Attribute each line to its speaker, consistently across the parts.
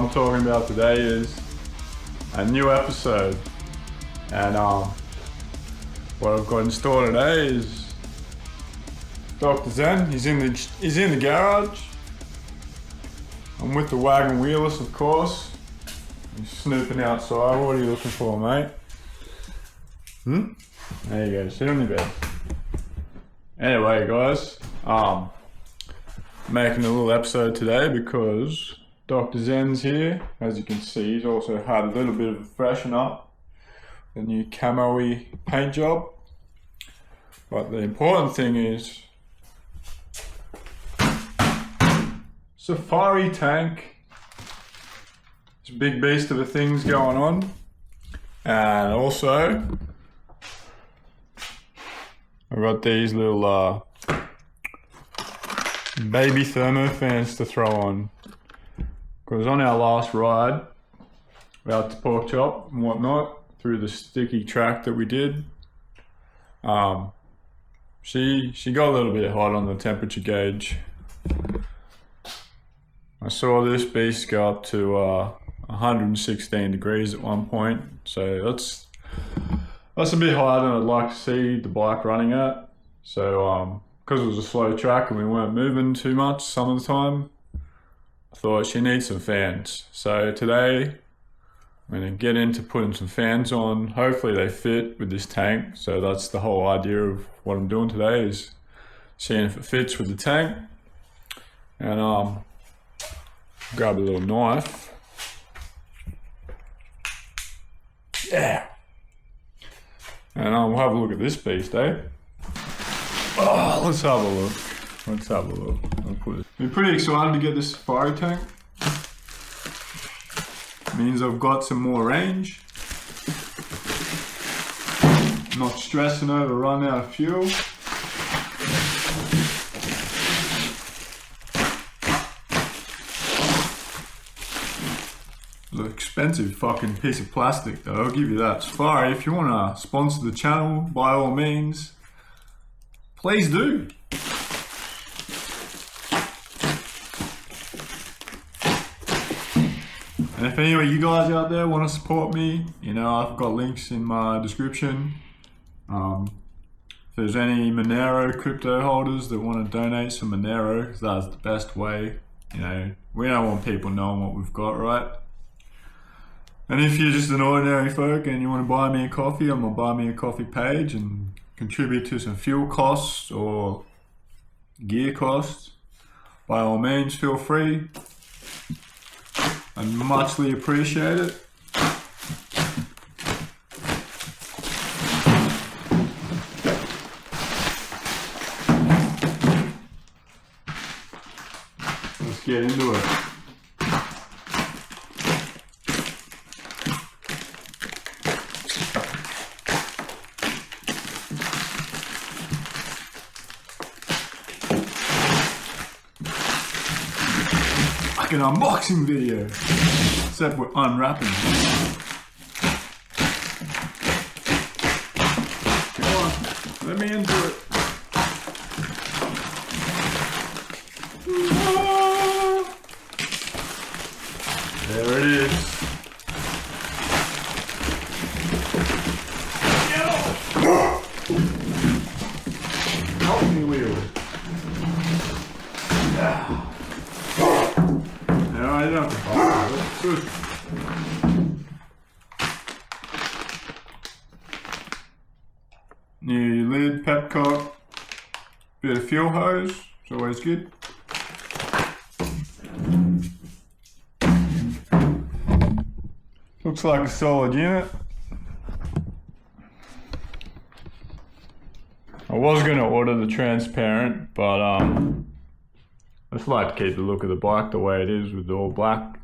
Speaker 1: I'm talking about today is a new episode. And what I've got in store today is Dr.Zen. He's in the garage. I'm with the wagon wheelers, of course. He's snooping outside. What are you looking for, mate? There you go, sit on your bed. Anyway, guys, making a little episode today because Dr. Zen's here. As you can see, he's also had a little bit of a freshen up, the new camo-y paint job. But the important thing is safari tank. It's a big beast of a thing's going on. And also I got these little baby thermo fans to throw on. Because on our last ride out to pork chop and whatnot, through the sticky track that we did, she got a little bit hot on the temperature gauge. I saw this beast go up to 116 degrees at one point, so that's a bit higher than I'd like to see the bike running at. So because it was a slow track and we weren't moving too much some of the time, I thought she needs some fans. So today I'm going to get into putting some fans on. Hopefully they fit with this tank. So that's the whole idea of what I'm doing today, is seeing if it fits with the tank. And grab a little knife. Yeah. And we'll have a look at this beast, eh? Oh, let's have a look. I'll put it. I'm pretty excited to get this safari tank. Means I've got some more range. Not stressing over running out of fuel. It's an expensive fucking piece of plastic though, I'll give you that. Safari, if you want to sponsor the channel, by all means, please do. And if any of you guys out there want to support me, you know, I've got links in my description. If there's any Monero crypto holders that want to donate some Monero, because that's the best way. You know, we don't want people knowing what we've got, right? And if you're just an ordinary folk and you want to buy me a coffee on my Buy Me a Coffee page and contribute to some fuel costs or gear costs, by all means feel free. I muchly appreciate it. Let's get into it. An unboxing video, except we're unwrapping. Come on, let me into it. There it is. Help me wheel. Yeah. I don't have to new lid, pepcock, bit of fuel hose, it's always good. Looks like a solid unit. I was going to order the transparent, but I just like to keep the look of the bike the way it is with all black.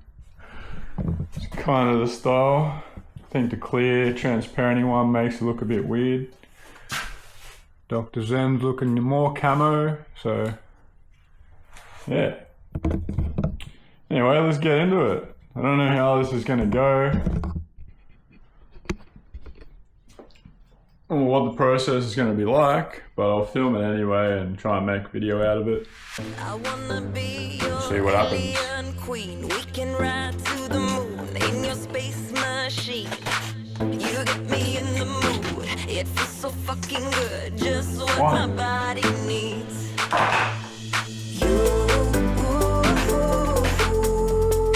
Speaker 1: It's kind of the style. I think the clear, transparent one makes it look a bit weird. Dr. Zen's looking more camo, so yeah. Anyway, let's get into it. I don't know how this is going to go. what the process is going to be like, but I'll film it anyway and try and make a video out of it.
Speaker 2: I wanna be your
Speaker 1: See what happens.
Speaker 2: alien queen. We can ride to the moon in your space machine. You get me in the mood. It feels so fucking good. Just what my body needs. You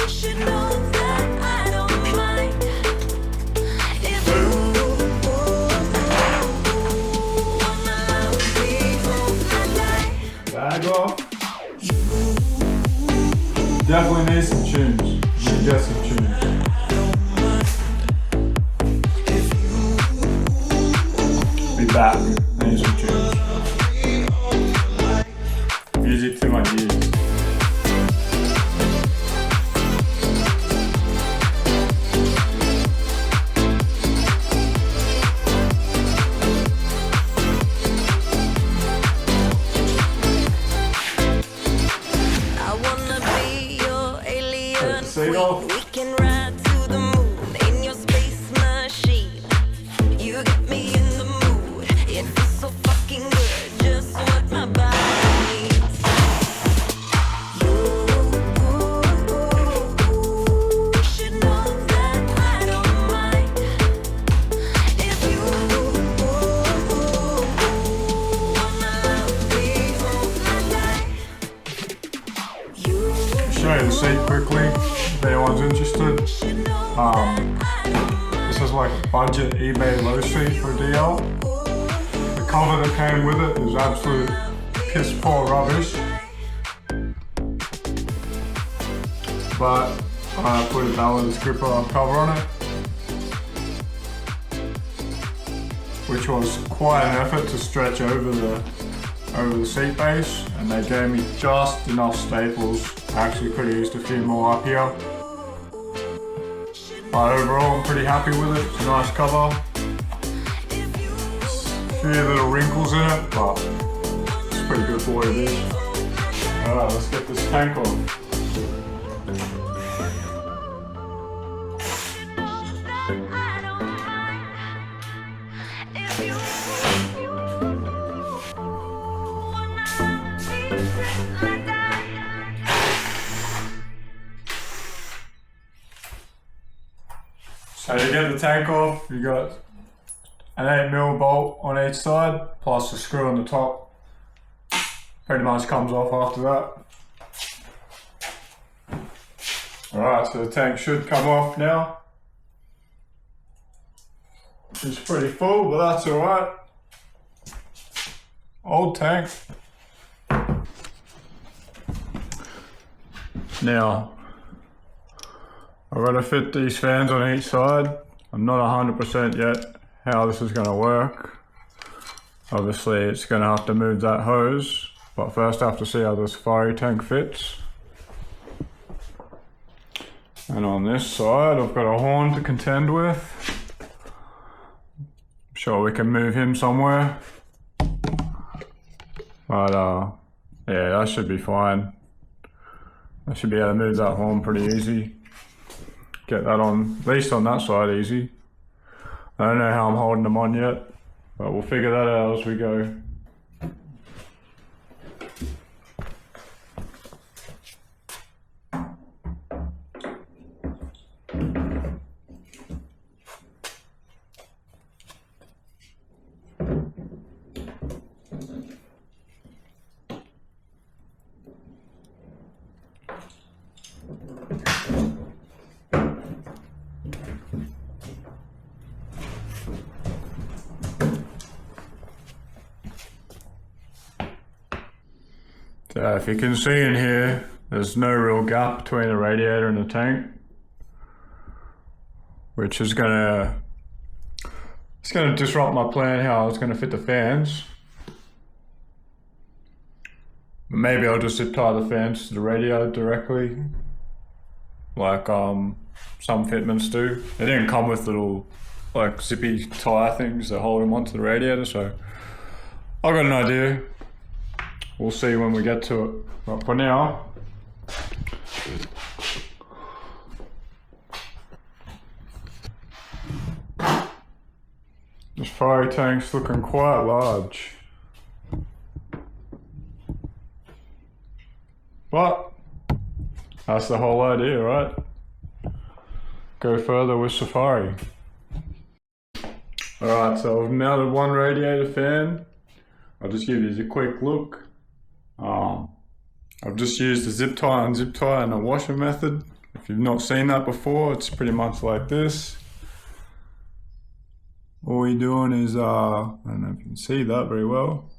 Speaker 2: should know that I don't mind if you wanna love me all my life.
Speaker 1: Bag off. Definitely need some tunes. Need to get some tunes. Be back. I need some tunes. Music to my ears.
Speaker 2: We can ride to the moon in your space machine. You get me in the mood. It feels so fucking good. Just what my body needs. You should know that I don't mind if you wanna love me all my life.
Speaker 1: Show you the seat quickly. If anyone's interested, this is like a budget eBay low seat for DL. The cover that came with it is absolute piss poor rubbish, but I put a balance gripper cover on it, which was quite an effort to stretch over the seat base, and they gave me just enough staples. I actually could have used a few more up here. But overall, I'm pretty happy with it. It's a nice cover. A few little wrinkles in it, but it's pretty good for what it is. Alright, let's get this tank on. So to get the tank off, you got an 8mm bolt on each side, plus a screw on the top. Pretty much comes off after that. Alright, so the tank should come off now. It's pretty full, but that's alright. Old tank. Now, I've got to fit these fans on each side. I'm not 100% yet how this is going to work. Obviously it's going to have to move that hose, but first I have to see how this fiery tank fits. And on this side I've got a horn to contend with. I'm sure we can move him somewhere. But yeah, that should be fine. I should be able to move that horn pretty easy. Get that on, at least on that side, easy. I don't know how I'm holding them on yet, but we'll figure that out as we go. So if you can see in here, there's no real gap between the radiator and the tank, which is gonna disrupt my plan how it's gonna fit the fans. Maybe I'll just zip tie the fans to the radiator directly, like some fitments do. They didn't come with little like zippy tie things that hold them onto the radiator, so I've got an idea. We'll see when we get to it, but for now, just Safari tank's looking quite large. But that's the whole idea, right? Go further with Safari. Alright, so I've mounted one radiator fan. I'll just give you a quick look. I've just used a zip tie and a washer method. If you've not seen that before, it's pretty much like this. All we're doing is, I don't know if you can see that very well,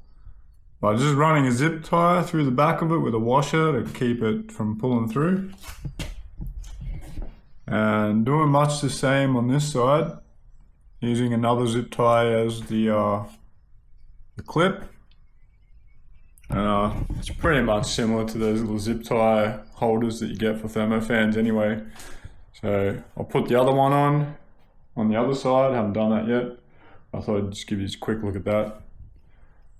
Speaker 1: but just running a zip tie through the back of it with a washer to keep it from pulling through. And doing much the same on this side, using another zip tie as the clip. It's pretty much similar to those little zip tie holders that you get for thermofans anyway. So I'll put the other one on the other side. I haven't done that yet. I thought I'd just give you a quick look at that.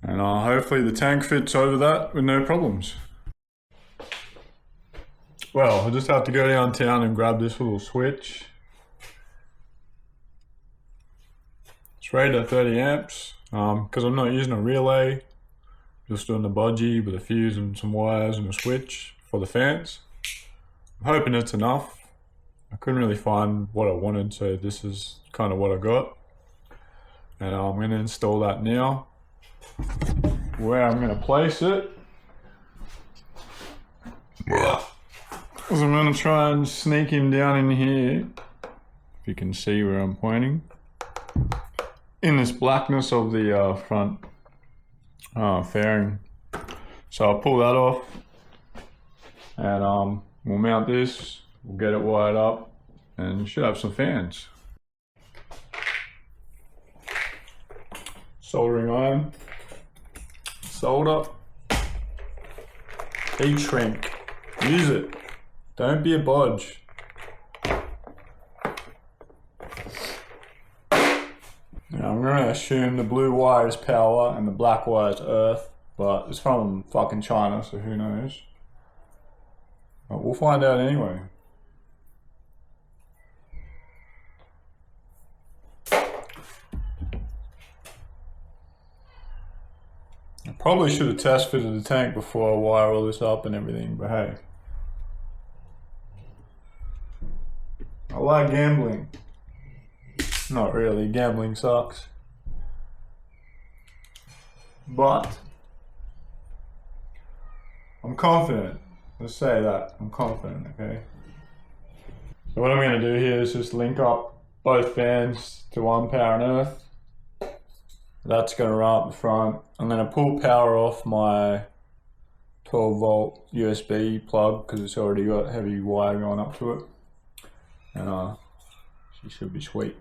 Speaker 1: And hopefully the tank fits over that with no problems. Well, I just have to go downtown and grab this little switch. It's rated at 30 amps because I'm not using a relay. Just doing the budgie with a fuse and some wires and a switch for the fans. I'm hoping it's enough. I couldn't really find what I wanted, so this is kind of what I got. And I'm going to install that now. Where I'm going to place it is I'm going to try and sneak him down in here. If you can see where I'm pointing. In this blackness of the front fairing. So I'll pull that off and we'll mount this, we'll get it wired up and you should have some fans. Soldering iron, solder, heat shrink, use it, don't be a bodge. Now I'm going to assume the blue wire is power and the black wire is earth, but it's from fucking China, so who knows. But we'll find out anyway. I probably should have test fitted the tank before I wire all this up and everything, but hey. I like gambling. Not really, gambling sucks. But I'm confident. Let's say that. I'm confident, okay? So what I'm going to do here is just link up both fans to one power and earth. That's going to run up the front. I'm going to pull power off my 12 volt USB plug because it's already got heavy wire going up to it. And she should be sweet.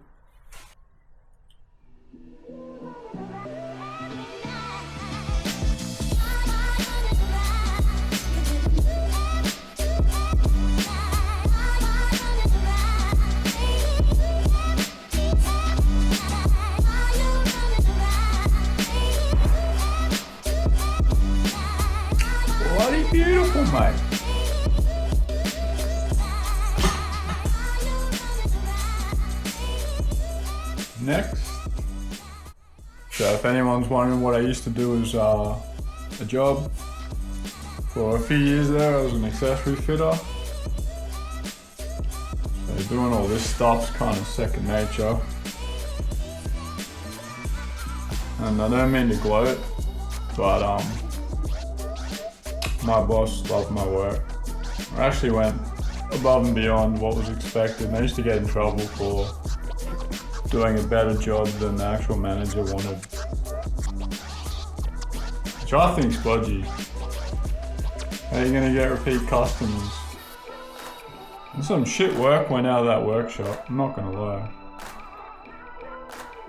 Speaker 1: Bloody beautiful, mate. Next. So if anyone's wondering what I used to do as a job, for a few years there I was an accessory fitter. So doing all this stuff's kind of second nature. And I don't mean to gloat, but my boss loved my work. I actually went above and beyond what was expected, and I used to get in trouble for doing a better job than the actual manager wanted. Which I think's budgie. How are you gonna get repeat customers? And some shit work went out of that workshop, I'm not gonna lie.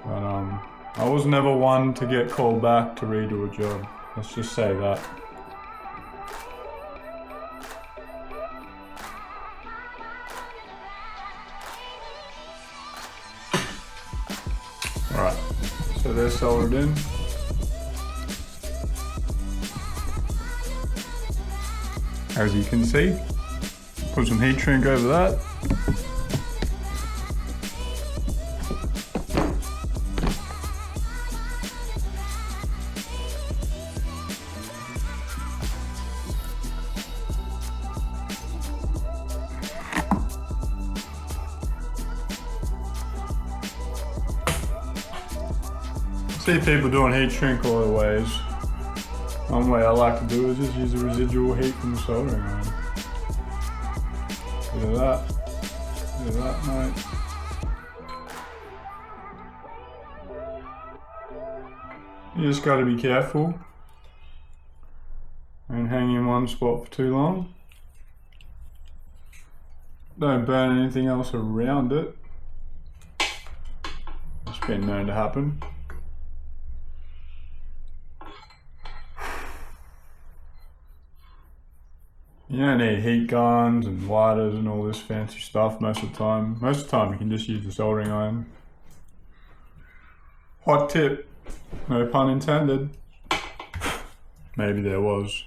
Speaker 1: But I was never one to get called back to redo a job. Let's just say that. Alright, so they're soldered in. As you can see, put some heat shrink over that. See people doing heat shrink all the ways. One way I like to do is just use the residual heat from the soldering iron. Bit of that, mate. You just got to be careful and hang in one spot for too long. Don't burn anything else around it. It's been known to happen. You don't need heat guns and lighters and all this fancy stuff most of the time. Most of the time you can just use the soldering iron. Hot tip, no pun intended. Maybe there was.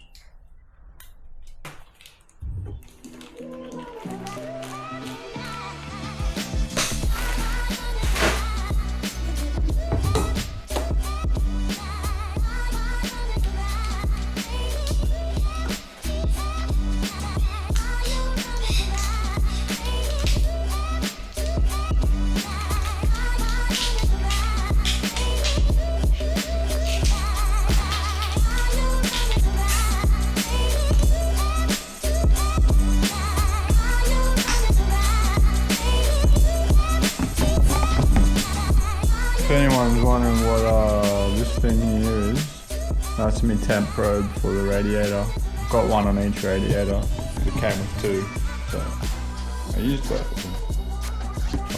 Speaker 1: If anyone's wondering what this thing here is, that's my temp probe for the radiator. I've got one on each radiator. It came with two, so I used both of them.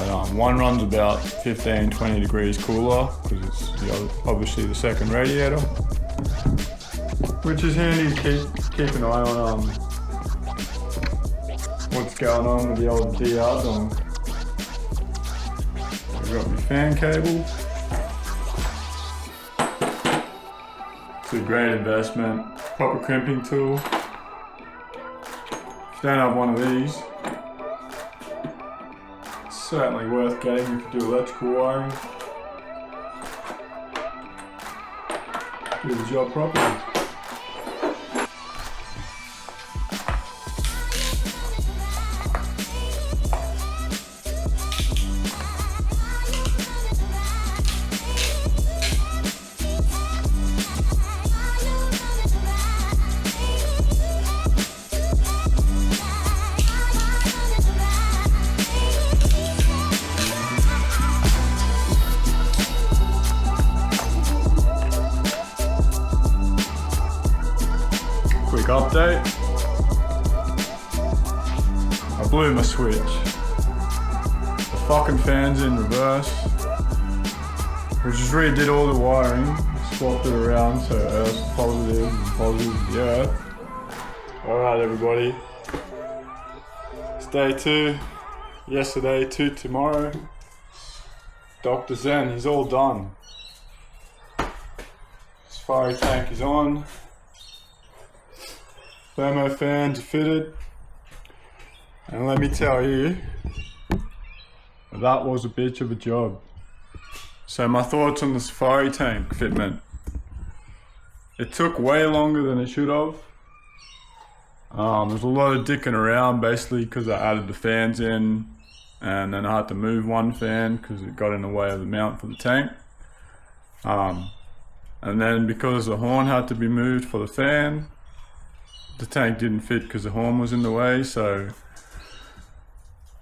Speaker 1: But one runs about 15-20 degrees cooler because it's obviously the second radiator, which is handy to keep an eye on what's going on with the old DRZ. I've got my fan cable. It's a great investment. Proper crimping tool. If you don't have one of these, it's certainly worth getting if you do electrical wiring. Do the job properly. Quick update. I blew my switch. The fucking fan's in reverse. We just redid all the wiring, swapped it around so Earth's positive and positive is the Earth. Alright everybody. It's day 2. Yesterday to tomorrow. Dr.Zen, he's all done. His fiery tank is on. Thermo fans are fitted, and let me tell you, that was a bitch of a job. So my thoughts on the safari tank fitment. It took way longer than it should have. There's a lot of dicking around basically because I added the fans in, and then I had to move one fan because it got in the way of the mount for the tank. And then because the horn had to be moved for the fan, the tank didn't fit because the horn was in the way, so it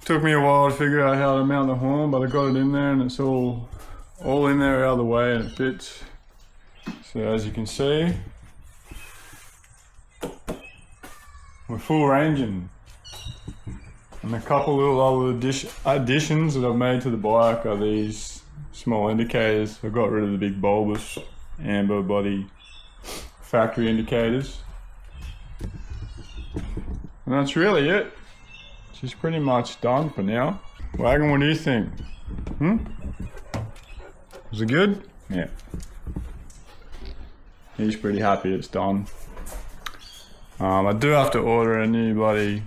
Speaker 1: took me a while to figure out how to mount the horn, but I got it in there and it's all in there out of the way and it fits. So as you can see, we're full ranging. And a couple little other additions that I've made to the bike are these small indicators. I got rid of the big bulbous amber body factory indicators. And that's really it. She's pretty much done for now. Wagon, what do you think? Was it good? Yeah. He's pretty happy it's done. I do have to order a new bloody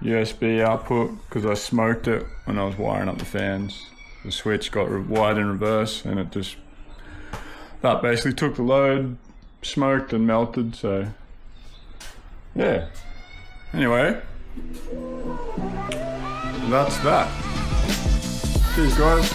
Speaker 1: USB output because I smoked it when I was wiring up the fans. The switch got wired in reverse and it just, that basically took the load, smoked and melted, so yeah. Anyway, that's that. Cheers guys.